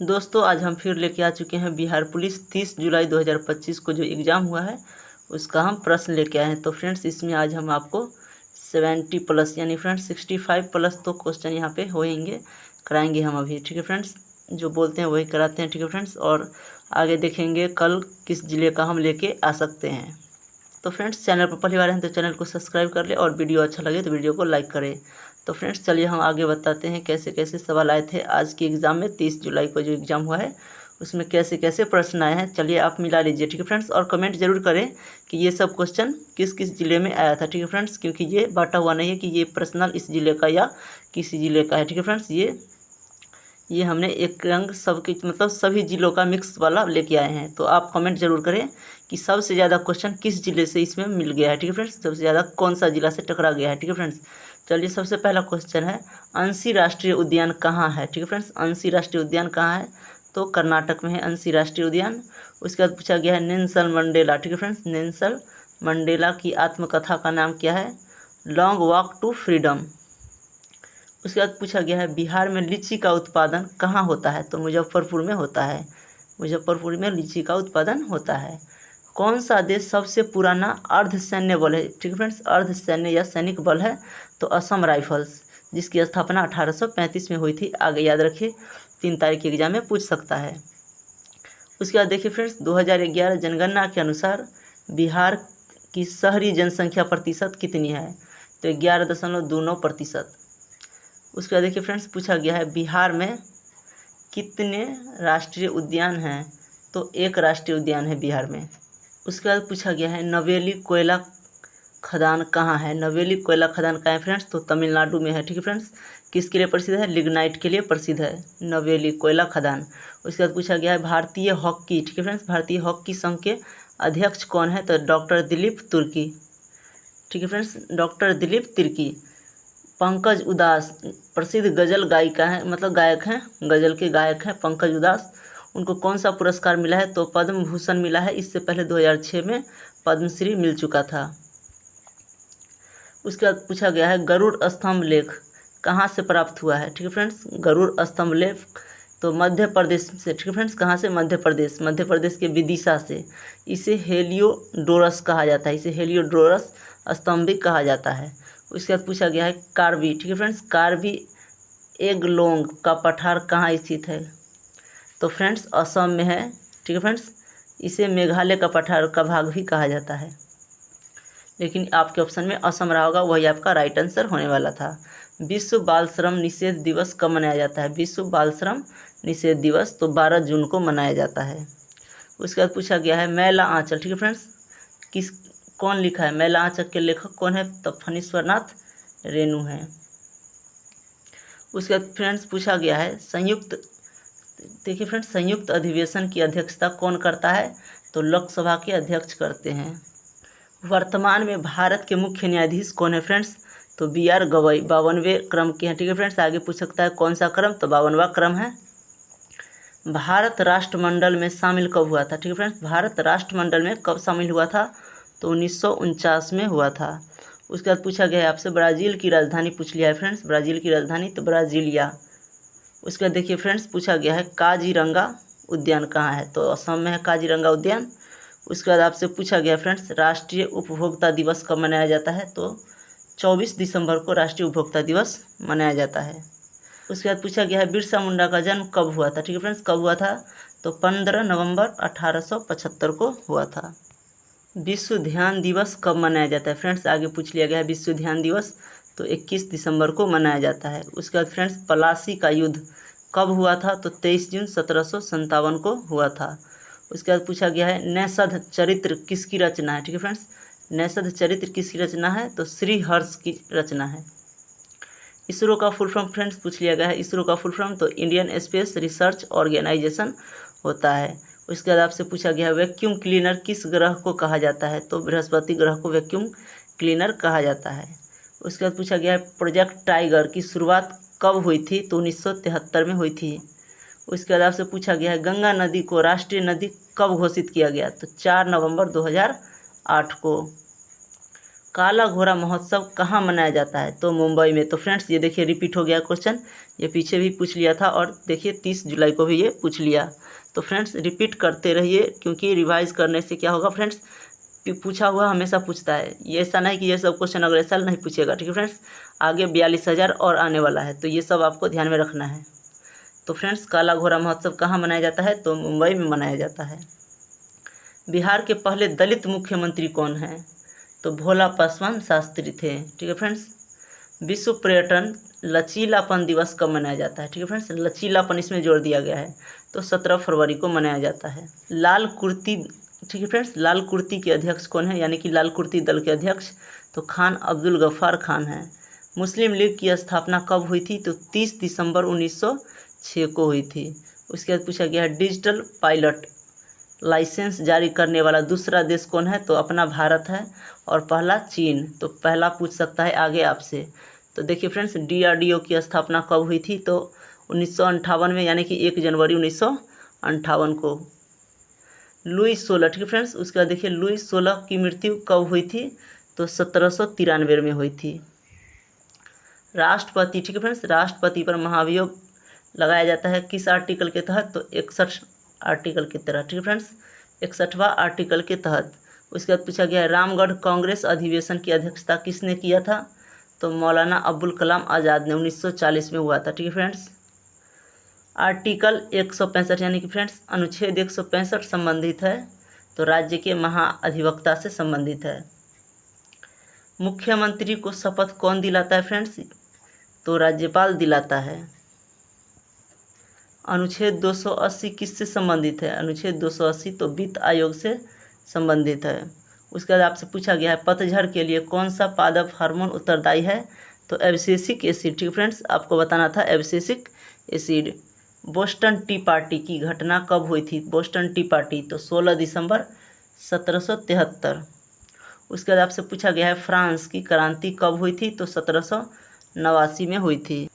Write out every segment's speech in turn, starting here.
दोस्तों आज हम फिर लेके आ चुके हैं बिहार पुलिस 30 जुलाई 2025 को जो एग्ज़ाम हुआ है उसका हम प्रश्न लेके आए हैं। तो फ्रेंड्स इसमें आज हम आपको 70 प्लस यानी फ्रेंड्स 65 प्लस तो क्वेश्चन यहाँ पे होंगे कराएंगे हम अभी। ठीक है फ्रेंड्स, जो बोलते हैं वही कराते हैं। ठीक है फ्रेंड्स, और आगे देखेंगे कल किस ज़िले का हम लेके आ सकते हैं। तो फ्रेंड्स चैनल पर पहली बार हैं तो चैनल को सब्सक्राइब कर ले और वीडियो अच्छा लगे तो वीडियो को लाइक करें। तो फ्रेंड्स चलिए हम आगे बताते हैं कैसे कैसे सवाल आए थे आज की एग्ज़ाम में। 30 जुलाई को जो एग्ज़ाम हुआ है उसमें कैसे कैसे प्रश्न आए हैं, चलिए आप मिला लीजिए। ठीक है फ्रेंड्स, और कमेंट जरूर करें कि ये सब क्वेश्चन किस किस ज़िले में आया था। ठीक है फ्रेंड्स, क्योंकि ये बांटा हुआ नहीं है कि ये पर्सनल इस ज़िले का या किसी ज़िले का है। ठीक है फ्रेंड्स, ये हमने एक रंग सबके मतलब सभी ज़िलों का मिक्स वाला लेके आए हैं। तो आप कमेंट जरूर करें कि सबसे ज़्यादा क्वेश्चन किस ज़िले से इसमें मिल गया है। ठीक है फ्रेंड्स, सबसे ज़्यादा कौन सा ज़िला से टकरा गया है। ठीक है फ्रेंड्स, चलिए सबसे पहला क्वेश्चन है अंशी राष्ट्रीय उद्यान कहाँ है। ठीक है फ्रेंड्स, अंशी राष्ट्रीय उद्यान कहाँ है तो कर्नाटक में है अंशी राष्ट्रीय उद्यान। उसके बाद पूछा गया है नेल्सन मंडेला। ठीक है फ्रेंड्स, नेल्सन मंडेला की आत्मकथा का नाम क्या है, लॉन्ग वॉक टू फ्रीडम। उसके बाद पूछा गया है बिहार में लीची का उत्पादन कहाँ होता है तो मुजफ्फरपुर में होता है। मुजफ्फरपुर में लीची का उत्पादन होता है। कौन सा देश सबसे पुराना अर्धसैन्य बल है। ठीक है फ्रेंड्स, अर्धसैन्य या सैनिक बल है तो असम राइफल्स, जिसकी स्थापना 1835 में हुई थी। आगे याद रखिए, 3 तारीख के एग्जाम में पूछ सकता है। उसके बाद देखिए फ्रेंड्स 2011 जनगणना के अनुसार बिहार की शहरी जनसंख्या प्रतिशत कितनी है तो 11.29%। उसके बाद देखिए फ्रेंड्स पूछा गया है बिहार में कितने राष्ट्रीय उद्यान हैं तो 1 राष्ट्रीय उद्यान है बिहार में। उसके बाद पूछा गया है नवेली कोयला खदान कहाँ है। नवेली कोयला खदान कहाँ है फ्रेंड्स तो तमिलनाडु में है। ठीक है फ्रेंड्स, किसके लिए प्रसिद्ध है, लिग्नाइट के लिए प्रसिद्ध है नवेली कोयला खदान। उसके बाद पूछा गया है भारतीय हॉकी। ठीक है फ्रेंड्स, भारतीय हॉकी संघ के अध्यक्ष कौन है तो डॉक्टर दिलीप तुर्की। ठीक है फ्रेंड्स, डॉक्टर दिलीप तिर्की। पंकज उदास प्रसिद्ध गज़ल गायिका हैं मतलब गायक हैं, गज़ल के गायक हैं पंकज उदास। उनको कौन सा पुरस्कार मिला है तो पद्म भूषण मिला है। इससे पहले 2006 में पद्मश्री मिल चुका था। उसके बाद पूछा गया है गरुड़ स्तंभ लेख कहाँ से प्राप्त हुआ है। ठीक है फ्रेंड्स, गरुड़ स्तंभ लेख तो मध्य प्रदेश से। ठीक है फ्रेंड्स, कहाँ से, मध्य प्रदेश के विदिशा से। इसे हेलियोडोरस कहा जाता है, इसे हेलियोडोरस स्तंभ भी कहा जाता है। उसके बाद पूछा गया है कार्बी। ठीक है फ्रेंड्स, कार्बी एंगलोंग का पठार कहाँ स्थित है तो फ्रेंड्स असम में है। ठीक है फ्रेंड्स, इसे मेघालय का पठार का भाग भी कहा जाता है, लेकिन आपके ऑप्शन में असम रहा होगा, वही आपका राइट आंसर होने वाला था। विश्व बाल श्रम निषेध दिवस कब मनाया जाता है। विश्व बाल श्रम निषेध दिवस तो 12 जून को मनाया जाता है। उसके बाद पूछा गया है मैला आंचल। ठीक है फ्रेंड्स, कौन लिखा है, मैला आंचल के लेखक कौन है तो फणीश्वरनाथ रेणु हैं। उसके बाद फ्रेंड्स पूछा गया है देखिए फ्रेंड्स संयुक्त अधिवेशन की अध्यक्षता कौन करता है तो लोकसभा के अध्यक्ष करते हैं। वर्तमान में भारत के मुख्य न्यायाधीश कौन है फ्रेंड्स तो BR गवई 52वें क्रम के हैं। ठीक है फ्रेंड्स, आगे पूछ सकता है कौन सा क्रम तो 52वां क्रम है। भारत राष्ट्रमंडल में शामिल कब हुआ था। ठीक है फ्रेंड्स, भारत राष्ट्रमंडल में कब शामिल हुआ था तो 1949 में हुआ था। उसके बाद पूछा गया है आपसे ब्राज़ील की राजधानी पूछ लिया है फ्रेंड्स, ब्राज़ील की राजधानी तो ब्राज़ीलिया। उसके बाद देखिए फ्रेंड्स पूछा गया है काजीरंगा उद्यान कहाँ है तो असम में है काजीरंगा उद्यान। उसके बाद आपसे पूछा गया फ्रेंड्स राष्ट्रीय उपभोक्ता दिवस कब मनाया जाता है तो 24 दिसंबर को राष्ट्रीय उपभोक्ता दिवस मनाया जाता है। उसके बाद पूछा गया है बिरसा मुंडा का जन्म कब हुआ था। ठीक है फ्रेंड्स, कब हुआ था तो 15 नवंबर 1875 को हुआ था। विश्व ध्यान दिवस कब मनाया जाता है फ्रेंड्स, आगे पूछ लिया गया है विश्व ध्यान दिवस तो 21 दिसंबर को मनाया जाता है। उसके बाद फ्रेंड्स पलासी का युद्ध कब हुआ था तो 23 जून 1757 को हुआ था। उसके बाद पूछा गया है नैषध चरित्र किसकी रचना है। ठीक है फ्रेंड्स, नैषध चरित्र किसकी रचना है तो श्री हर्ष की रचना है। इसरो का फुल फॉर्म फ्रेंड्स पूछ लिया गया है, इसरो का फुल फॉर्म तो इंडियन स्पेस रिसर्च ऑर्गेनाइजेशन होता है। उसके बाद आपसे पूछा गया है वैक्यूम क्लीनर किस ग्रह को कहा जाता है तो बृहस्पति ग्रह को वैक्यूम क्लीनर कहा जाता है। उसके बाद पूछा गया है प्रोजेक्ट टाइगर की शुरुआत कब हुई थी तो 1973 में हुई थी। उसके बाद आपसे पूछा गया है गंगा नदी को राष्ट्रीय नदी कब घोषित किया गया तो 4 नवंबर 2008 को। काला घोड़ा महोत्सव कहाँ मनाया जाता है? तो मुंबई में। तो फ्रेंड्स ये देखिए रिपीट हो गया क्वेश्चन, ये पीछे भी पूछ लिया था और देखिए 30 जुलाई को भी ये पूछ लिया। तो फ्रेंड्स रिपीट करते रहिए, क्योंकि रिवाइज करने से क्या होगा फ्रेंड्स, पूछा हुआ हमेशा पूछता है। ये ऐसा नहीं कि ये सब क्वेश्चन अगले साल नहीं पूछेगा, ठीक है फ्रेंड्स। आगे 42,000 और आने वाला है, तो ये सब आपको ध्यान में रखना है। तो फ्रेंड्स काला घोड़ा महोत्सव कहाँ मनाया जाता है? तो मुंबई में मनाया जाता है। बिहार के पहले दलित मुख्यमंत्री कौन हैं? तो भोला पासवान शास्त्री थे, ठीक है फ्रेंड्स। विश्व पर्यटन लचीलापन दिवस कब मनाया जाता है? ठीक है फ्रेंड्स, लचीलापन इसमें जोड़ दिया गया है, तो 17 फरवरी को मनाया जाता है। लाल कुर्ती, ठीक है फ्रेंड्स, लाल कुर्ती के अध्यक्ष कौन है, यानी कि लाल कुर्ती दल के अध्यक्ष तो खान अब्दुल गफ्फार खान हैं। मुस्लिम लीग की स्थापना कब हुई थी? तो 30 दिसंबर 1906 को हुई थी। उसके बाद पूछा गया है डिजिटल पायलट लाइसेंस जारी करने वाला दूसरा देश कौन है? तो अपना भारत है, और पहला चीन। तो पहला पूछ सकता है आगे आपसे। तो देखिए फ्रेंड्स DRDO की स्थापना कब हुई थी? तो 1958 में, यानी कि 1 जनवरी 1958 को। लुई 16, ठीक है फ्रेंड्स। उसके बाद देखिए लुई 16 की मृत्यु कब हुई थी? तो 1793 में हुई थी। राष्ट्रपति, ठीक है फ्रेंड्स, राष्ट्रपति पर महाभियोग लगाया जाता है किस आर्टिकल के तहत? तो 61 आर्टिकल के तहत, ठीक है फ्रेंड्स, 61वां आर्टिकल के तहत। उसके बाद पूछा गया है रामगढ़ कांग्रेस अधिवेशन की अध्यक्षता किसने किया था? तो मौलाना अबुल कलाम आज़ाद ने 1940 में हुआ था, ठीक है फ्रेंड्स। आर्टिकल 165, यानी कि फ्रेंड्स अनुच्छेद 165 संबंधित है, तो राज्य के महाअधिवक्ता से संबंधित है। मुख्यमंत्री को शपथ कौन दिलाता है फ्रेंड्स? तो राज्यपाल दिलाता है। अनुच्छेद 280 किससे संबंधित है? अनुच्छेद 280 तो वित्त आयोग से संबंधित है। उसके बाद आपसे पूछा गया है पतझड़ के लिए कौन सा पादप हार्मोन उत्तरदायी है? तो एब्सिसिक एसिड, ठीक है फ्रेंड्स, आपको बताना था abscisic acid. Boston T party की घटना कब हुई थी? बोस्टन टी पार्टी तो 16 दिसंबर 1773। उसके बाद आपसे पूछा गया है फ्रांस की क्रांति कब हुई थी? तो 1789 में हुई थी।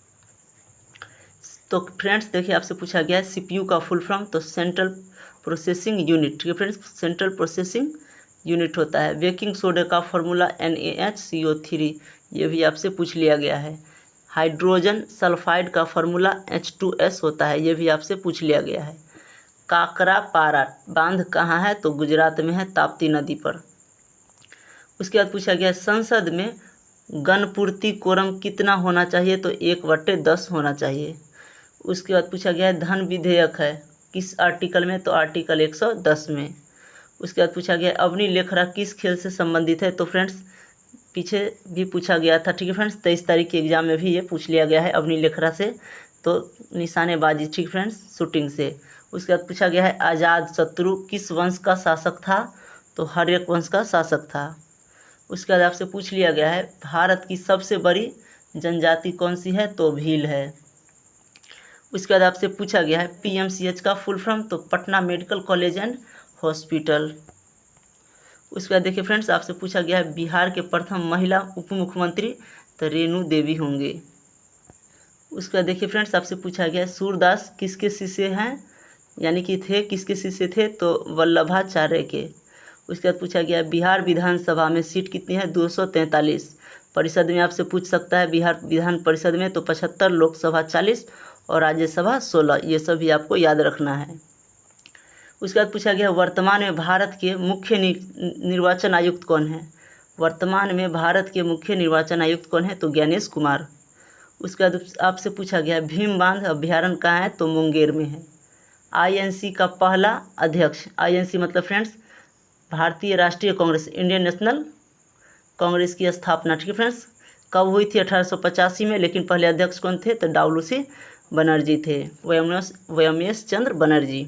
तो फ्रेंड्स देखिए आपसे पूछा गया है CPU का फुल फॉर्म, तो सेंट्रल प्रोसेसिंग यूनिट, ठीक है फ्रेंड्स, सेंट्रल प्रोसेसिंग यूनिट होता है। बेकिंग सोडा का फॉर्मूला NaHCO3, ये भी आपसे पूछ लिया गया है। हाइड्रोजन सल्फाइड का फॉर्मूला H2S होता है, ये भी आपसे पूछ लिया गया है। काकरापारा बांध कहाँ है? तो गुजरात में है, ताप्ती नदी पर। उसके बाद पूछा गया संसद में गणपूर्ति कोरम कितना होना चाहिए? तो 1/10 होना चाहिए। उसके बाद पूछा गया है धन विधेयक है किस आर्टिकल में? तो आर्टिकल 110 में। उसके बाद पूछा गया अवनी लेखरा किस खेल से संबंधित है? तो फ्रेंड्स पीछे भी पूछा गया था, ठीक है फ्रेंड्स, 23 तारीख के एग्जाम में भी ये पूछ लिया गया है अवनी लेखरा से, तो निशानेबाजी, ठीक फ्रेंड्स, शूटिंग से। उसके बाद पूछा गया है आज़ाद शत्रु किस वंश का शासक था? तो हर्यक वंश का शासक था। उसके बाद आपसे पूछ लिया गया है भारत की सबसे बड़ी जनजाति कौन सी है? तो भील है। उसके बाद आपसे पूछा गया है PMCH का फुल फॉर्म, तो Patna medical college and hospital. उसके बाद देखिए फ्रेंड्स आपसे पूछा गया है बिहार के प्रथम महिला उप मुख्यमंत्री, तो रेणु देवी होंगे। उसके बाद देखिए फ्रेंड्स आपसे पूछा गया है सूरदास किसके शिष्य हैं, यानी कि थे किसके शिष्य थे? तो वल्लभाचार्य के। उसके बाद पूछा गया बिहार विधानसभा में सीट कितनी है? 243। परिषद में आपसे पूछ सकता है बिहार विधान परिषद में तो 75, लोकसभा 40 और राज्यसभा 16, ये सब भी आपको याद रखना है। उसके बाद पूछा गया वर्तमान में भारत के मुख्य निर्वाचन आयुक्त कौन है? वर्तमान में भारत के मुख्य निर्वाचन आयुक्त कौन है? तो ज्ञानेश कुमार। उसके बाद आपसे पूछा गया भीम बांध अभ्यारण्य कहाँ है? तो मुंगेर में है। INC का पहला अध्यक्ष, INC मतलब फ्रेंड्स भारतीय राष्ट्रीय कांग्रेस, इंडियन नेशनल कांग्रेस की स्थापना, ठीक है फ्रेंड्स, कब हुई थी? 1885 में। लेकिन पहले अध्यक्ष कौन थे? तो WC बनर्जी थे, व्योमेश चंद्र बनर्जी।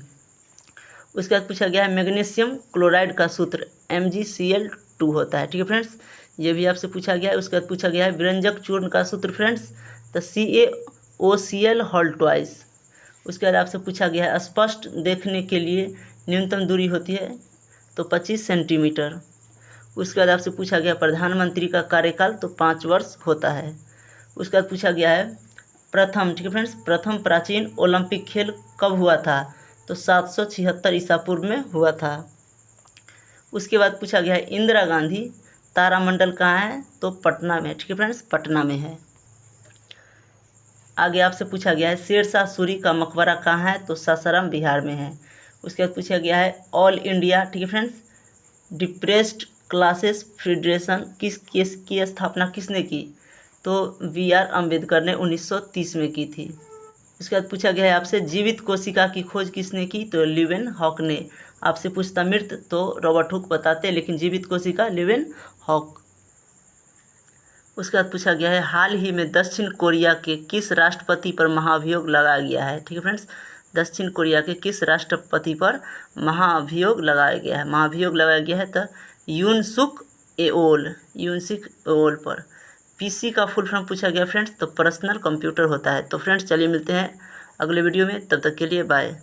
उसके बाद पूछा गया है मैग्नीशियम क्लोराइड का सूत्र MgCl2 होता है, ठीक है फ्रेंड्स, ये भी आपसे पूछा गया है। उसके बाद पूछा गया है विरंजक चूर्ण का सूत्र फ्रेंड्स, तो CaOCl होल ट्वाइस। उसके बाद आपसे पूछा गया है स्पष्ट देखने के लिए न्यूनतम दूरी होती है तो 25 सेंटीमीटर। उसके बाद आपसे पूछा गया प्रधानमंत्री का कार्यकाल तो 5 वर्ष होता है। उसके बाद पूछा गया है प्रथम, ठीक है फ्रेंड्स, प्रथम प्राचीन ओलंपिक खेल कब हुआ था? तो 776 ईसा पूर्व में हुआ था। उसके बाद पूछा गया है इंदिरा गांधी तारामंडल कहाँ है? तो पटना में। ठीक है फ्रेंड्स, पटना में है। आगे आपसे पूछा गया है शेरशाह सूरी का मकबरा कहाँ है? तो सासाराम बिहार में है। उसके बाद पूछा गया है ऑल इंडिया, ठीक है फ्रेंड्स, डिप्रेस्ड क्लासेस फेडरेशन किस केस की स्थापना किसने की? तो BR अम्बेडकर ने 1930 में की थी। उसके बाद पूछा गया है आपसे जीवित कोशिका की खोज किसने की? तो ल्यूवेन हॉक ने। आपसे पूछता मृत तो रॉबर्ट हुक बताते, लेकिन जीवित कोशिका ल्यूवेन हॉक। उसके बाद पूछा गया है हाल ही में दक्षिण कोरिया के किस राष्ट्रपति पर महाभियोग लगाया गया है? ठीक है फ्रेंड्स, दक्षिण कोरिया के किस राष्ट्रपति पर महाभियोग लगाया गया है? महाभियोग लगाया गया है तो यून सुक एओल पर। PC का फुल फॉर्म पूछा गया फ्रेंड्स, तो पर्सनल कंप्यूटर होता है। तो फ्रेंड्स चलिए मिलते हैं अगले वीडियो में, तब तक के लिए बाय।